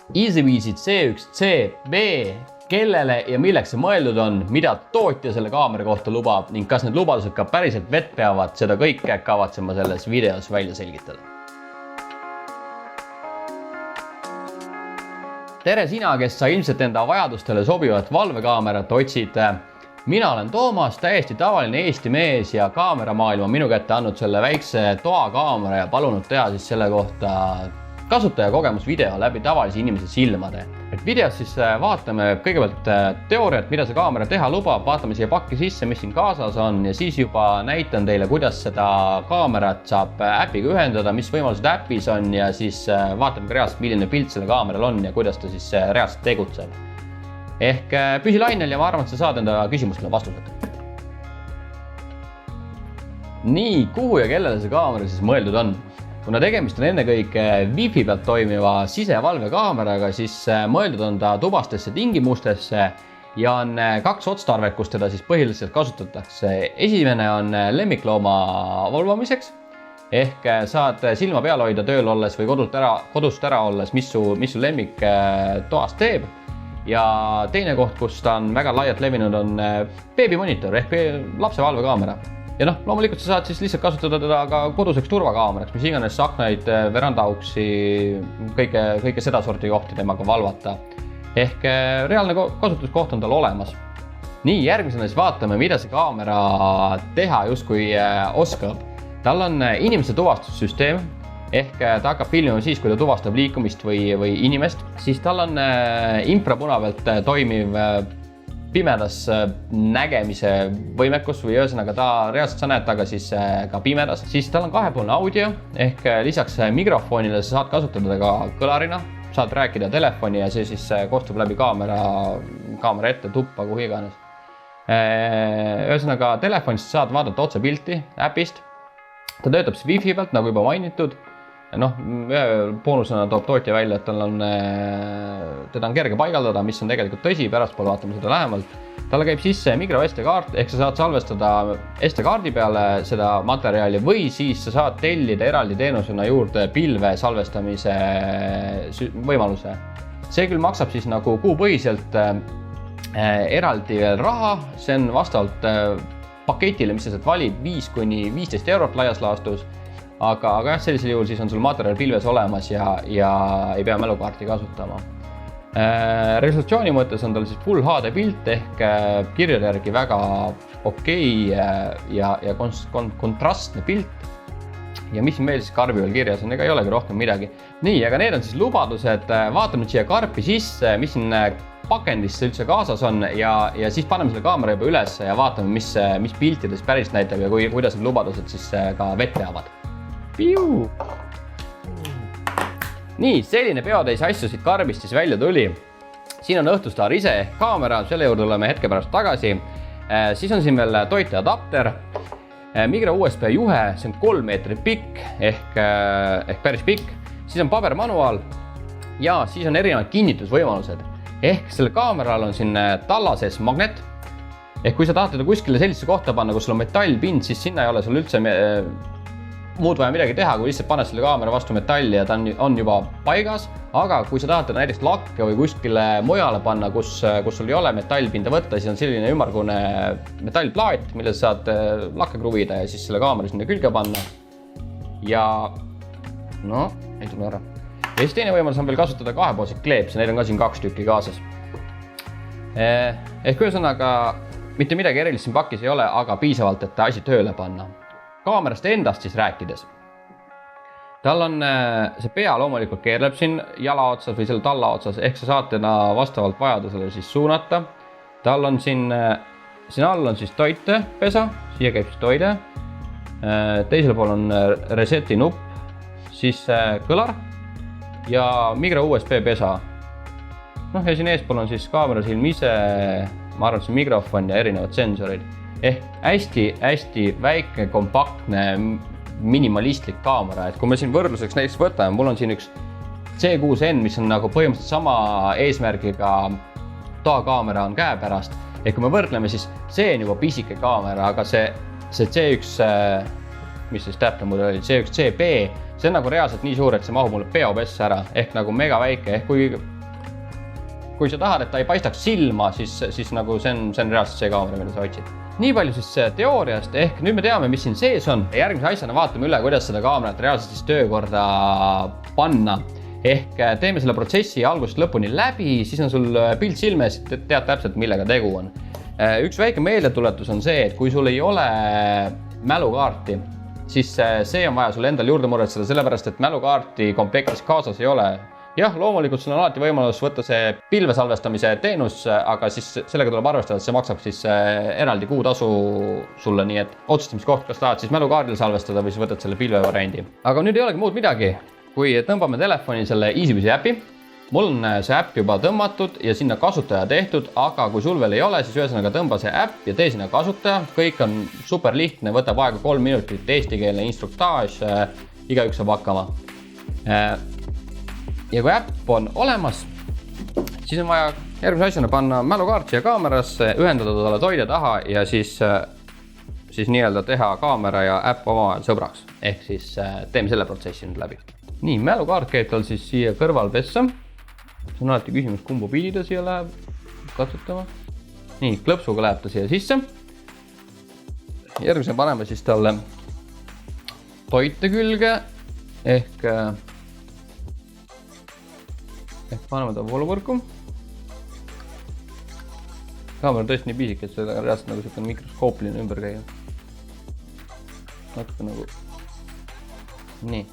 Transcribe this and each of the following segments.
EasyViZ C1 CB, kellele ja milleks see mõeldud on, mida tootja selle kaamera kohta lubab ning kas need lubadused ka päriselt vett peavad, seda kõike kavatsen ma selles videos välja selgitada. Tere sina, kes sa ilmselt enda vajadustele sobivat valvekaamerat otsid. Mina olen Toomas, täiesti tavaline Eesti mees ja kaameramaailm on minu kätte andnud selle väikse toakaamera ja palunud teha siis selle kohta kasutajakogemusvideo läbi tavalise inimese silmade. Et videos siis vaatame kõigepealt teooriat, mida see kaamera teha lubab, vaatame siia pakki sisse, mis siin kaasas on ja siis juba näitan teile, kuidas seda kaamerat saab äpiga ühendada, mis võimalused äpis on ja siis vaatame ka reaalselt, milline pilt selle kaameral on ja kuidas ta siis reaalselt tegutseb. Ehk püsi lainel ja ma arvan, et sa saad enda küsimustele vastused. Nii, kuhu ja kellele see kaamera siis mõeldud on? Kuna tegemist on ennekõike Wi-Fi pealt toimiva sisevalvekaameraga, siis mõeldud on ta tubastesse tingimustesse ja on kaks otstarvet, kus teda siis põhiliselt kasutatakse. Esimene on lemmiklooma valvamiseks, ehk saad silma peal hoida tööl olles või kodust ära olles, mis su lemmik toas teeb. Ja teine koht, kus ta on väga laialt levinud, on beebimonitor ehk lapse valvekaamera. Ja loomulikult sa saad siis lihtsalt kasutada teda ka koduseks turvakaameraks, mis iganes aknaid, verandauksi, kõike seda sorti kohti temaga valvata. Ehk reaalne kasutuskoht on tal olemas. Nii, järgmisena siis vaatame, mida see kaamera teha justkui oskab. Tal on inimese tuvastussüsteem, ehk ta hakkab filmima siis, kui ta tuvastab liikumist või inimest. Siis tal on infrapuna pealt toimiv pimedas nägemise võimekus või ühesõnaga ta reaalselt sa näed taga siis ka pimedas. Siis tal on kahepoolne audio ehk lisaks mikrofonile sa saad kasutada ka kõlarina. Saad rääkida telefoni ja see siis kostub läbi kaamera ette, tuppa, kuhu iganes. Ühesõnaga telefonist saad vaadata otse pilti äpist. Ta töötab siis Wi-Fi pealt, nagu juba mainitud. Boonusena toob tootja välja, et teda on kerge paigaldada, mis on tegelikult tõsi, pärastpool vaatame seda lähemalt. Talle käib sisse micro SD-kaart, ehk sa saad salvestada SD-kaardi peale seda materjali või siis sa saad tellida eraldi teenusena juurde pilve salvestamise võimaluse. See küll maksab siis nagu kuupõhiselt eraldi veel raha, see on vastavalt paketile, mis sa sealt valid 5–15 eurot laias laastus. Aga jah, sellisel juhul siis on sul materjal pilves olemas ja ei pea mälukaarti kasutama. Resolutsiooni mõttes on tal siis Full HD pilt ehk kirjade järgi väga okei ja kontrastne pilt. Ja mis meil siis karbi veel kirjas on, ega ei olegi rohkem midagi. Nii, aga need on siis lubadused. Vaatame nüüd siia karpi sisse, mis siin pakendisse üldse kaasas on ja siis paneme selle kaamera juba üles ja vaatame, mis piltides päris näitab ja kuidas need lubadused siis ka vett peavad. Piu! Nii, selline peotäis asju siit karbist siis välja tuli. Siin on Õhtustar ise ehk kaamera, selle juurde oleme hetke pärast tagasi. Siis on siin veel toite adapter, micro USB juhe, see on 3 meetrit pikk ehk päris pikk. Siis on pabermanuaal ja siis on erinevad kinnitusvõimalused. Ehk selle kaameral on siin talla sees magnet. Ehk kui sa tahad teda kuskile sellisesse kohta panna, kus sul on metallpind, siis sinna ei ole sul üldse muud vaja midagi teha, kui lihtsalt paned selle kaamera vastu metalli ja ta on juba paigas. Aga kui sa tahad teda näiteks lakke või kuskile mujale panna, kus sul ei ole metallpinda võtta, siis on selline ümmargune metallplaat, mille sa saad lakke kruvida ja siis selle kaamera sinna külge panna. Ja ei tule ära. Ja siis teine võimalus on veel kasutada kahepoolseid kleepsi, neid on ka siin 2 tükki kaasas. Ehk ühesõnaga mitte midagi erilist siin pakis ei ole, aga piisavalt, et asi tööle panna. Kaamerast endast siis rääkides. Tal on see pea loomulikult keerleb siin jala otsas või selle talla otsas, ehk sa saad teda vastavalt vajadusele siis suunata. Tal on siin all on siis toitepesa, siia käib siis toide. Teisel pool on reseti nupp, siis kõlar ja micro USB pesa. Ja siin eespool on siis kaamera silm ise, ma arvan, see mikrofon ja erinevad sensorid. Ehk hästi väike, kompaktne, minimalistlik kaamera. Et kui me siin võrdluseks näiteks võtame, mul on siin üks C6N, mis on nagu põhimõtteliselt sama eesmärgiga toakaamera on käepärast. Ehk kui me võrdleme, siis see on juba pisike kaamera, aga see C1, mis siis täpne mul oli, C1 CB, see on nagu reaalselt nii suur, et see mahub mulle peopessa ära, ehk nagu mega väike. Ehk kui kui sa tahad, et ta ei paistaks silma, siis nagu see on reaalselt see kaamera, mida sa otsid. Nii palju siis teooriast, ehk nüüd me teame, mis siin sees on. Järgmise asjana vaatame üle, kuidas seda kaamerat reaalselt siis töökorda panna. Ehk teeme selle protsessi algusest lõpuni läbi, siis on sul pilt silmes, et tead täpselt, millega tegu on. Üks väike meeldetuletus on see, et kui sul ei ole mälukaarti, siis see on vaja sul endal juurde muretseda, sellepärast, et mälukaarti komplektis kaasas ei ole. Jah, loomulikult sul on alati võimalus võtta see pilvesalvestamise teenus, aga siis sellega tuleb arvestada, et see maksab siis eraldi kuutasu sulle, nii et otsustamiskoht, kas tahad siis mälukaardil salvestada või siis võtad selle pilve variandi. Aga nüüd ei olegi muud midagi, kui tõmbame telefoni selle EasyBusy äpi. Mul on see äpp juba tõmmatud ja sinna kasutaja tehtud, aga kui sul veel ei ole, siis ühesõnaga tõmba see äpp ja tee sinna kasutaja. Kõik on super lihtne, võtab aega 3 minutit, eestikeelne instruktaaž, igaüks saab hakkama. Ja kui äpp on olemas, siis on vaja järgmise asjana panna mälukaart siia kaamerasse, ühendada talle toide taha ja siis nii-öelda teha kaamera ja äpp omavahel sõbraks. Ehk siis teeme selle protsessi nüüd läbi. Nii, mälukaart käib tal siis siia kõrvalpessa. See on alati küsimus, kumbu pidi ta siia läheb katsutama. Nii, klõpsuga läheb ta siia sisse. Järgmise paneme siis talle toite külge ehk paneme ta vooluvõrku. Kaamera on tõesti nii pisik, et seda on reaalselt nagu selline mikroskoopiline ümber käia. Natuke nagu nii.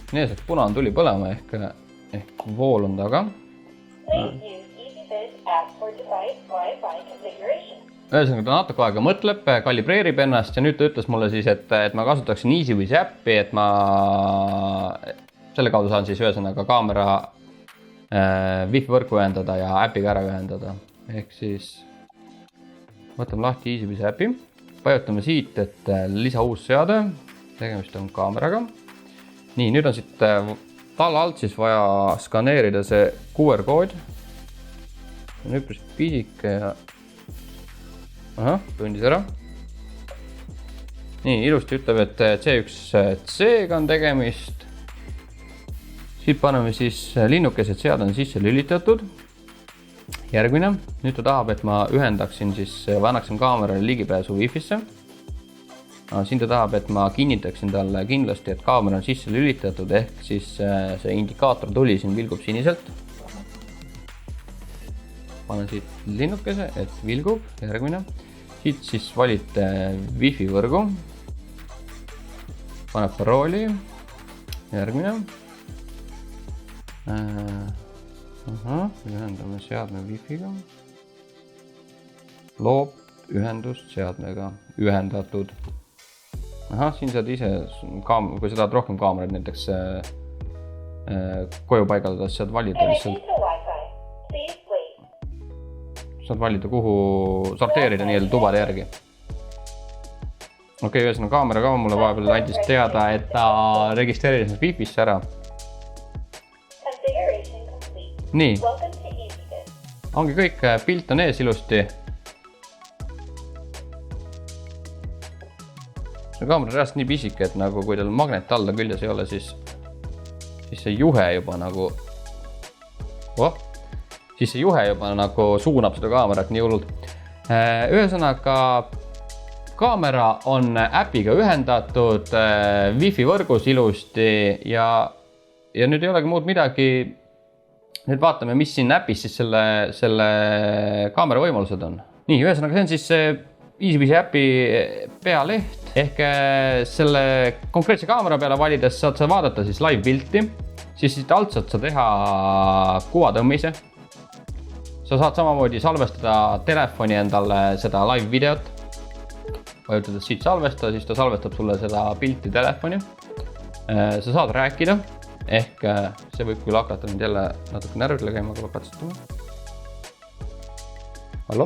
Nii saaks punane tuli põlema ehk vool on taga. Ühesõnaga ta natuke aega mõtleb, kalibreerib ennast ja nüüd ta ütles mulle siis, et ma kasutaksin EasyBusy äppi, et ma selle kaudu saan siis ühesõnaga kaamera Wi-Fi võrku ühendada ja äpiga ära ühendada. Ehk siis võtame lahti EasyBusy äpi, vajutame siit, et lisa uus seade, tegemist on kaameraga. Nii, nüüd on siit talla alt siis vaja skaneerida see QR-kood. See on üpris pisike ja tundis ära. Nii, ilusti ütleb, et C1C-ga on tegemist. Siit paneme siis linnukesed, sead on sisse lülitatud. Järgmine, nüüd ta tahab, et ma ühendaksin siis või annaksin kaamerale ligipääsu Wi-Fisse. Siin ta tahab, et ma kinnitaksin talle kindlasti, et kaamera on sisse lülitatud, ehk siis see indikaator tuli siin vilgub siniselt. Panen siit linnukese, et vilgub, järgmine. Siit siis valite Wi-Fi võrgu. Paneb parooli, järgmine. Ühendame seadme Wi-Figa. Loob ühendust seadmega ühendatud. Siin saad ise, kui sa tahad rohkem kaameraid näiteks koju paigaldada, siis saad valida lihtsalt. Saad valida, kuhu sorteerida nii-öelda tubade järgi. Okei, ühesõnaga kaamera ka mulle vahepeal andis teada, et ta registreeris Wi-Fisse ära. Nii, ongi kõik, pilt on ees ilusti. See kaamera on reaalselt nii pisike, et nagu kui tal magnet alla küljes ei ole, siis see juhe juba nagu suunab seda kaamerat nii hullult. Ühesõnaga, kaamera on äpiga ühendatud Wi-Fi võrgus ilusti ja nüüd ei olegi muud midagi. Nüüd vaatame, mis siin äpis siis selle kaamera võimalused on. Nii, ühesõnaga see on siis EasyBusy äpi pealeht ehk selle konkreetse kaamera peale valides saad sa vaadata siis live pilti, siis siit alt saad sa teha kuvatõmmise. Sa saad samamoodi salvestada telefoni endale seda live videot. Vajutades siit salvesta, siis ta salvestab sulle seda pilti telefoni. Sa saad rääkida. Ehk see võib küll hakata nüüd jälle natuke närvidele käima, kui katsutame. Hallo?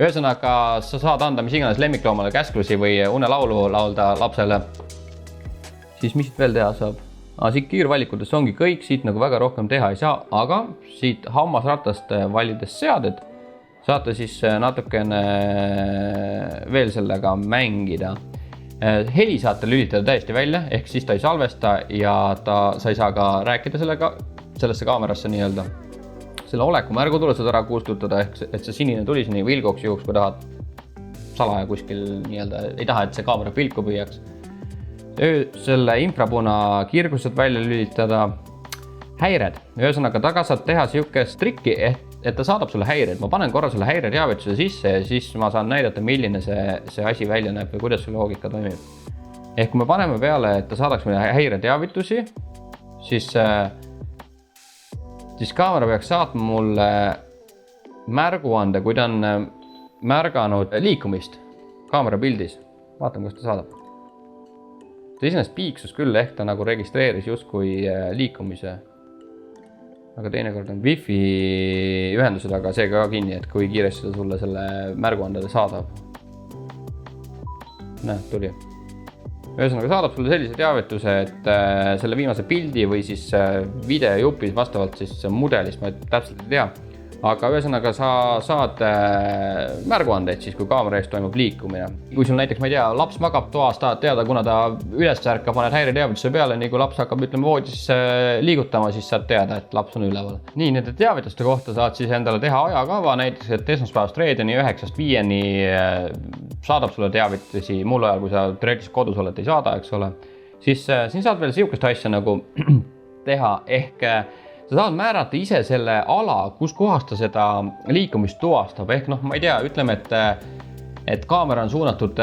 Ühesõnaga, sa saad anda mis iganes lemmikloomale käsklusi või unelaulu laulda lapsele. Siis mis siit veel teha saab? Siit kiirvalikutes ongi kõik, siit nagu väga rohkem teha ei saa, aga siit hammasratast valides seaded saate siis natukene veel sellega mängida. heli saate lülitada täiesti välja, ehk siis ta ei salvesta ja sa ei saa ka rääkida sellesse kaamerasse nii-öelda. Selle oleku märgu tuleb seda ära kustutada, ehk et see sinine tuli siin vilguks juhuks, kui tahad salaja kuskil nii-öelda, ei taha, et see kaamera pilku püüaks. Selle infrapuna kirgused välja lülitada. Häired, ühesõnaga taga saad teha siukest trikki, et ta saadab sulle häired. Ma panen korra selle häireteavituse sisse ja siis ma saan näidata, milline see asi välja näeb või kuidas see loogika toimib. Ehk kui me paneme peale, et ta saadaks meile häireteavitusi, siis kaamera peaks saatma mulle märguande, kui ta on märganud liikumist kaamera pildis. Vaatame, kus ta saadab. Ta iseenesest piiksus küll, ehk ta nagu registreeris justkui liikumise. Aga teinekord on Wi-Fi ühendused, aga see ka kinni, et kui kiiresti ta sulle selle märguandele saadab. Näe, tuli. Ühesõnaga saadab sulle sellise teavituse, et selle viimase pildi või siis videojupis vastavalt siis mudelist, ma täpselt ei tea. Aga ühesõnaga sa saad märguandeid siis, kui kaamera eest toimub liikumine. Kui sul näiteks, ma ei tea, laps magab toas, tahad teada, kuna ta üles ärka, paned häireteavituse peale, nii kui laps hakkab voodis liigutama, siis saad teada, et laps on üleval. Nii, nende teavituste kohta saad siis endale teha ajakava, näiteks, et esmaspäevast reedeni 9-5 saadab sulle teavitusi, muul ajal, kui sa teoreetiliselt kodus oled, ei saada, eks ole. Siis siin saad veel siukest asja nagu teha, ehk sa saad määrata ise selle ala, kus kohas ta seda liikumist tuvastab, ehk ma ei tea, ütleme, et kaamera on suunatud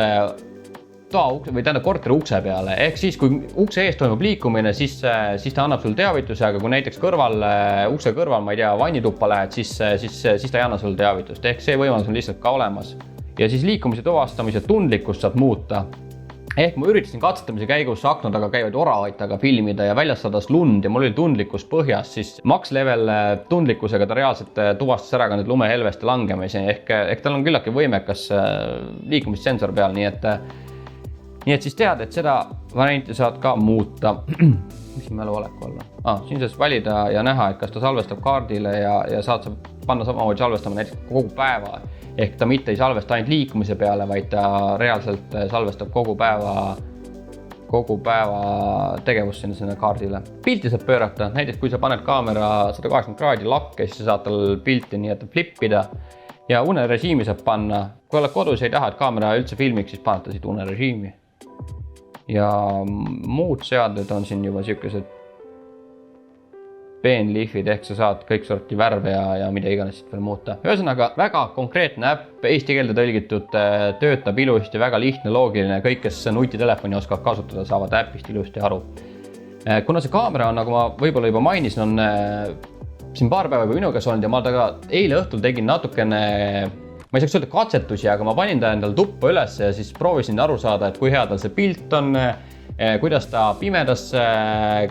korteri ukse peale, ehk siis kui ukse ees toimub liikumine, siis ta annab sulle teavituse, aga kui näiteks ukse kõrval, ma ei tea, vannituppa lähed, siis ta ei anna sulle teavitust, ehk see võimalus on lihtsalt ka olemas. Ja siis liikumise tuvastamise tundlikkust saad muuta. Ehk ma üritasin katsetamise käigus akna taga käivaid oravaid taga filmida ja väljas sadas lund ja mul oli tundlikkus põhjas, siis max level tundlikkusega ta reaalselt tuvastas ära ka need lumehelveste langemisi, ehk tal on küllaki võimekas liikumissensor peal, nii et siis tead, et seda varianti saad ka muuta. Mis mälu oleku olla? Siin saad valida ja näha, et kas ta salvestab kaardile ja saad panna samamoodi salvestama näiteks kogu päeva. Ehk ta mitte ei salvesta ainult liikumise peale, vaid ta reaalselt salvestab kogu päeva tegevust sinna kaardile. Pilti saab pöörata, näiteks kui sa paned kaamera 180 kraadi lakke, siis sa saad tal pilti nii, et flippida. Ja unerežiimi saab panna. Kui oled kodus ei taha, et kaamera üldse filmiks, siis paned ta siit unerežiimi. Ja muud seaded on siin juba siukesed peenliifid, ehk sa saad kõik sorti värve ja mida iganes siit veel muuta. Ühesõnaga, väga konkreetne äpp, eesti keelde tõlgitud, töötab ilusti, väga lihtne, loogiline, kõik, kes nutitelefoni oskavad kasutada, saavad äppist ilusti aru. Kuna see kaamera on, nagu ma võib-olla juba mainisin, on siin paar päeva juba minu käes olnud ja ma eile õhtul tegin natukene, ma ei saaks öelda katsetusi, aga ma panin ta endal tuppa üles ja siis proovisin aru saada, et kui hea tal see pilt on, kuidas ta pimedas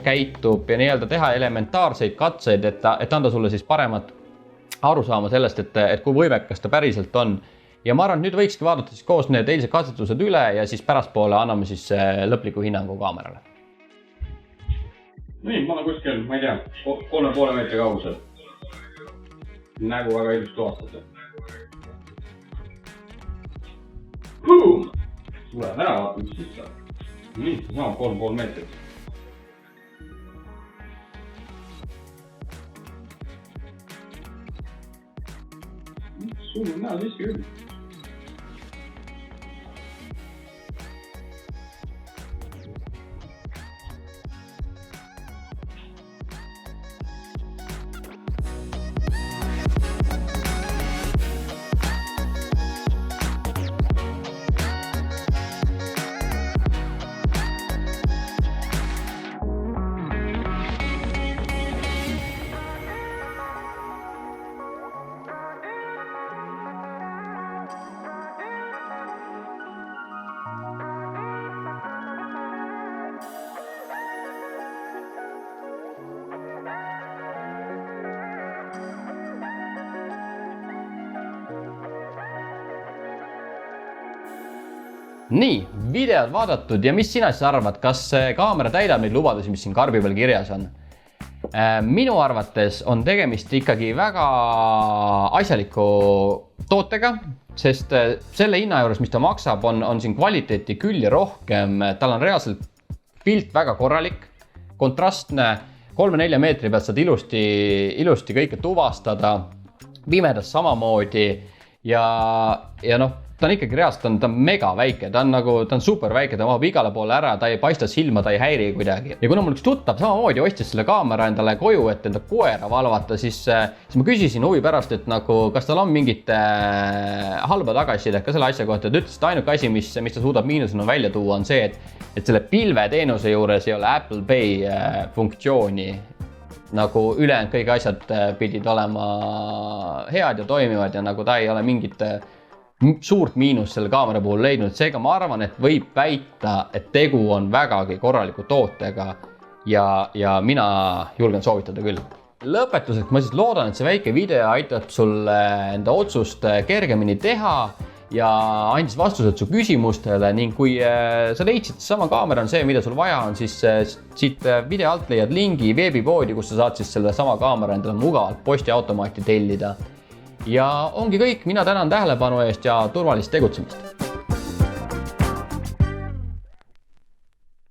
käitub ja nii-öelda teha elementaarseid katseid, et anda sulle siis paremat aru saama sellest, et kui võimekas ta päriselt on. Ja ma arvan, et nüüd võikski vaadata siis koos need eilsed katsetused üle ja siis pärastpoole anname siis lõpliku hinnangu kaamerale. Nii, ma olen kuskil, ma ei tea, 3,5 meetri kaugusel. Nägu väga ilus tuvastada. Tule ära vaata, mis siis saab. Nii, sama 3,5 meetrit. Sul on näha siiski küll. Nii, videod vaadatud ja mis sina siis arvad, kas kaamera täidab neid lubadusi, mis siin karbi peal kirjas on? Minu arvates on tegemist ikkagi väga asjaliku tootega, sest selle hinna juures, mis ta maksab, on siin kvaliteeti küll ja rohkem. Tal on reaalselt pilt väga korralik, kontrastne, 3-4 meetri pealt saad ilusti kõike tuvastada, pimedas samamoodi ja noh, ta on ikkagi reaalselt, ta on mega väike, ta on super väike, ta mahub igale poole ära, ta ei paista silma, ta ei häiri kuidagi. Ja kuna mul üks tuttav samamoodi ostis selle kaamera endale koju, et enda koera valvata, siis ma küsisin huvi pärast, et nagu, kas tal on mingit halba tagasisidet ka selle asja kohta, et ütles, et ainuke asi, mis ta suudab miinusena välja tuua, on see, et selle pilveteenuse juures ei ole Apple Pay funktsiooni. Nagu ülejäänud kõik asjad pidid olema head ja toimivad ja nagu ta ei ole mingit suurt miinust selle kaamera puhul leidnud. Seega ma arvan, et võib väita, et tegu on vägagi korraliku tootega ja mina julgen soovitada küll. Lõpetuseks ma siis loodan, et see väike video aitab sulle enda otsust kergemini teha ja andis vastused su küsimustele ning kui sa leidsid sama kaamera on see, mida sul vaja on, siis siit video alt leiad lingi veebipoodi, kus sa saad siis selle sama kaamera endale mugavalt postiautomaati tellida. Ja ongi kõik, mina tänan tähelepanu eest ja turvalist tegutsemist.